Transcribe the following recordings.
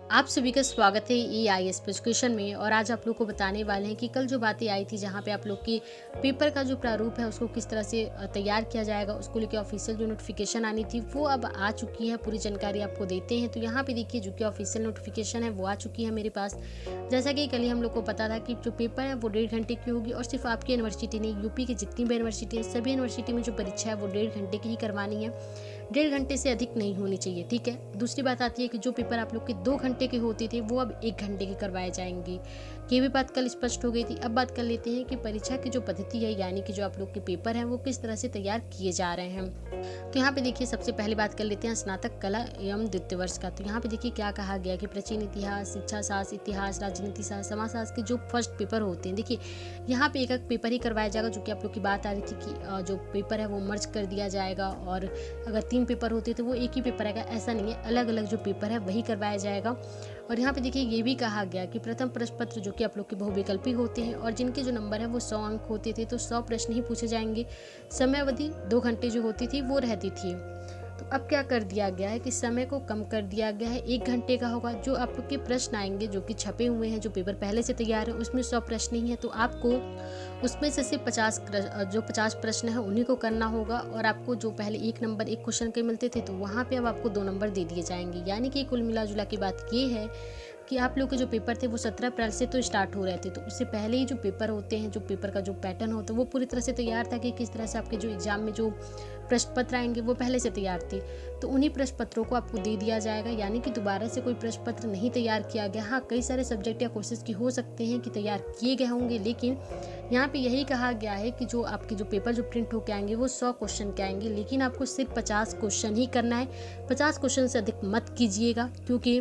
आप सभी का स्वागत है EIS एजुकेशन में। और आज आप लोग को बताने वाले हैं कि कल जो बातें आई थी जहां पे आप लोग की पेपर का जो प्रारूप है उसको किस तरह से तैयार किया जाएगा, उसको लेकर ऑफिशियल जो नोटिफिकेशन आनी थी वो अब आ चुकी है। पूरी जानकारी आपको देते हैं। तो यहाँ पे देखिए जो कि ऑफिशियल नोटिफिकेशन है वो आ चुकी है मेरे पास। जैसा कि कल ही हम लोग को पता था कि जो पेपर है वो 1.5 घंटे की होगी और सिर्फ आपकी यूनिवर्सिटी नहीं, यूपी की जितनी भी यूनिवर्सिटी है सभी यूनिवर्सिटी में जो परीक्षा है वो 1.5 घंटे की ही करवानी है। 1.5 घंटे से अधिक नहीं होनी चाहिए, ठीक है। दूसरी बात आती है कि जो पेपर आप लोग के 2 घंटे के होते थे वो अब 1 घंटे के करवाए जाएंगे। ये भी बात कल स्पष्ट हो गई थी। अब बात कर लेते हैं कि परीक्षा की जो पद्धति है, यानी कि जो आप लोग के पेपर हैं वो किस तरह से तैयार किए जा रहे हैं। तो यहाँ पे देखिए सबसे पहले बात कर लेते हैं स्नातक कला एवं द्वितीय वर्ष का। तो यहाँ पे देखिए क्या कहा गया कि प्राचीन इतिहास, शिक्षा शास्त्र, इतिहास, राजनीति शास्त्र, समाज शास्त्र के जो फर्स्ट पेपर होते हैं, देखिए यहाँ पे एक पेपर ही करवाया जाएगा। जो कि आप लोग की बात आ रही थी कि जो पेपर है वो मर्ज कर दिया जाएगा और अगर 3 पेपर होते तो वो एक ही पेपर आएगा, ऐसा नहीं है। अलग अलग जो पेपर है वही करवाया जाएगा। और यहाँ पे देखिए ये भी कहा गया कि प्रथम प्रश्न पत्र जो कि आप लोग के बहुविकल्पी होते हैं और जिनके जो नंबर है वो 100 अंक होते थे, तो 100 प्रश्न ही पूछे जाएंगे। समय अवधि 2 घंटे जो होती थी वो रहती थी। तो अब क्या कर दिया गया है कि समय को कम कर दिया गया है, 1 घंटे का होगा। जो आप लोग के प्रश्न आएंगे जो कि छपे हुए हैं, जो पेपर पहले से तैयार है उसमें 100 प्रश्न ही है, तो आपको उसमें से सिर्फ 50 प्रश्न है उन्हीं को करना होगा। और आपको जो पहले 1 नंबर 1 क्वेश्चन के मिलते थे तो वहाँ पे अब आपको 2 नंबर दे दिए जाएंगे। यानी कि कुल मिला जुला की बात ये है कि आप लोग के जो पेपर थे वो 17 अप्रैल से तो स्टार्ट हो रहे थे। तो उससे पहले ही जो पेपर होते हैं, जो पेपर का जो पैटर्न होता है वो पूरी तरह से तैयार था कि किस तरह से आपके जो एग्जाम में जो प्रश्न पत्र आएंगे वो पहले से तैयार थे। तो उन्हीं प्रश्न पत्रों को आपको दे दिया जाएगा, यानी कि दोबारा से कोई प्रश्न पत्र नहीं तैयार किया गया। हाँ, कई सारे सब्जेक्ट या कोर्सेज की हो सकते हैं कि तैयार किए गए होंगे, लेकिन यहाँ पे यही कहा गया है कि जो आपके जो पेपर जो प्रिंट होकर आएंगे वो 100 क्वेश्चन के आएंगे, लेकिन आपको सिर्फ 50 क्वेश्चन ही करना है। 50 क्वेश्चन से अधिक मत कीजिएगा क्योंकि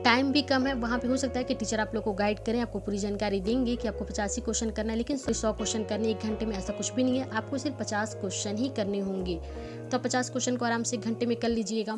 टाइम भी कम है। वहाँ पे हो सकता है कि टीचर आप लोग को गाइड करें, आपको पूरी जानकारी देंगे कि आपको 50 ही क्वेश्चन करना है, लेकिन 100 क्वेश्चन करने 1 घंटे में, ऐसा कुछ भी नहीं है। आपको सिर्फ 50 क्वेश्चन ही करने होंगे। तो 50 क्वेश्चन को आराम से 1 घंटे में कर लीजिएगा।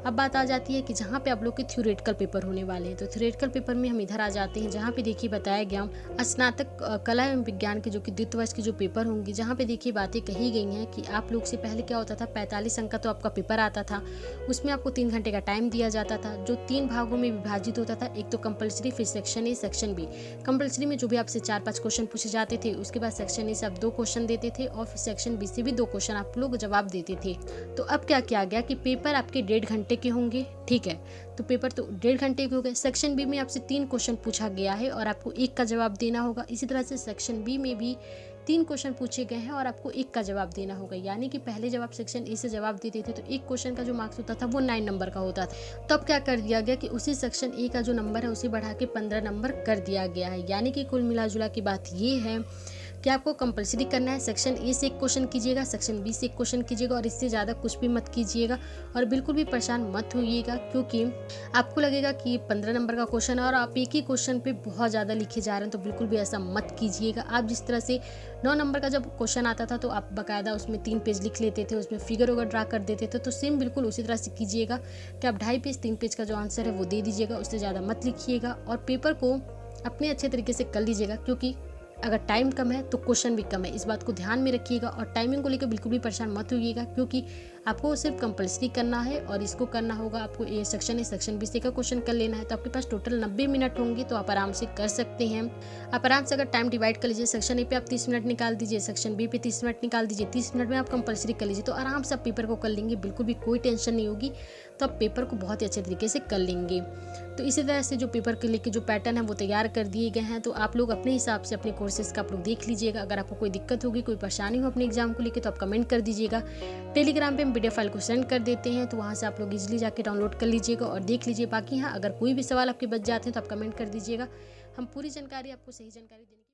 अब बात आ जाती है कि जहाँ पे आप लोग के थ्योरेटिकल पेपर होने वाले हैं, तो थ्योरेटिकल पेपर में हम इधर आ जाते हैं जहाँ पे देखिए बताया गया स्नातक कला एवं विज्ञान के जो कि द्वितीय वर्ष के जो पेपर होंगे, जहाँ पे देखिए बातें कही गई हैं कि आप लोग से पहले क्या होता था, 45 अंक का तो आपका पेपर आता था, उसमें आपको 3 घंटे का टाइम दिया जाता था जो 3 भागों में विभाजित होता था। एक तो कंपलसरी, फिर section A, section B. Compulsory में जो भी आपसे 4-5 क्वेश्चन पूछे जाते थे, उसके बाद सेक्शन ए से आप 2 क्वेश्चन देते थे और फिर सेक्शन बी से भी 2 क्वेश्चन आप लोग जवाब देते थे। तो अब क्या किया गया कि पेपर आपके 1.5 घंटे के होंगे, ठीक है। तो पेपर तो 1.5 घंटे के हो गए। सेक्शन बी में आपसे 3 क्वेश्चन पूछा गया है और आपको 1 का जवाब देना होगा। इसी तरह से सेक्शन बी में भी 3 क्वेश्चन पूछे गए हैं और आपको 1 का जवाब देना होगा। यानी कि पहले जब आप सेक्शन ए से जवाब देते थे तो 1 क्वेश्चन का जो मार्क्स होता था वो 9 नंबर का होता था। तो अब क्या कर दिया गया कि उसी सेक्शन ए का जो नंबर है उसे बढ़ा के 15 नंबर कर दिया गया है। यानी कि कुल मिला जुला की बात ये है कि आपको कंपलसरी करना है। सेक्शन ए से 1 क्वेश्चन कीजिएगा, सेक्शन बी से 1 क्वेश्चन कीजिएगा और इससे ज़्यादा कुछ भी मत कीजिएगा। और बिल्कुल भी परेशान मत होइएगा क्योंकि आपको लगेगा कि 15 नंबर का क्वेश्चन है और आप एक ही क्वेश्चन पे बहुत ज़्यादा लिखे जा रहे हैं, तो बिल्कुल भी ऐसा मत कीजिएगा। आप जिस तरह से 9 नंबर का जब क्वेश्चन आता था तो आप बाकायदा उसमें 3 पेज लिख लेते थे, उसमें फिगर वगैरह ड्रा कर देते थे, तो सेम बिल्कुल उसी तरह से कीजिएगा कि आप 2.5 पेज 3 पेज का जो आंसर है वो दे दीजिएगा, उससे ज़्यादा मत लिखिएगा। और पेपर को अपने अच्छे तरीके से कर लीजिएगा क्योंकि अगर टाइम कम है तो क्वेश्चन भी कम है, इस बात को ध्यान में रखिएगा। और टाइमिंग को लेकर बिल्कुल भी परेशान मत होइएगा क्योंकि आपको सिर्फ कंपलसरी करना है और इसको करना होगा। आपको ए सेक्शन बी से का क्वेश्चन कर लेना है, तो आपके पास टोटल 90 मिनट होंगे, तो आप आराम से कर सकते हैं। आप आराम से अगर टाइम डिवाइड कर लीजिए, सेक्शन ए पे आप 30 मिनट निकाल दीजिए, सेक्शन बी पे 30 मिनट निकाल दीजिए, 30 मिनट में आप कंपलसरी कर लीजिए, तो आराम से आप पेपर को कर लेंगे, बिल्कुल भी कोई टेंशन नहीं होगी। तो आप पेपर को बहुत ही अच्छे तरीके से कर लेंगे। तो इसी तरह से जो पेपर के लेके जो पैटर्न है वो तैयार कर दिए गए हैं। तो आप लोग अपने हिसाब से अपने कोर्सेज का आप लोग देख लीजिएगा। अगर आपको कोई दिक्कत होगी, कोई परेशानी हो अपने एग्जाम को लेकर, तो आप कमेंट कर दीजिएगा। टेलीग्राम पे हम PDF फाइल को सेंड कर देते हैं, तो वहाँ से आप लोग इजीली जाके डाउनलोड कर लीजिएगा और देख लीजिए। बाकी हाँ, अगर कोई भी सवाल आपके बच जाते हैं तो आप कमेंट कर दीजिएगा, हम पूरी जानकारी आपको सही जानकारी देंगे।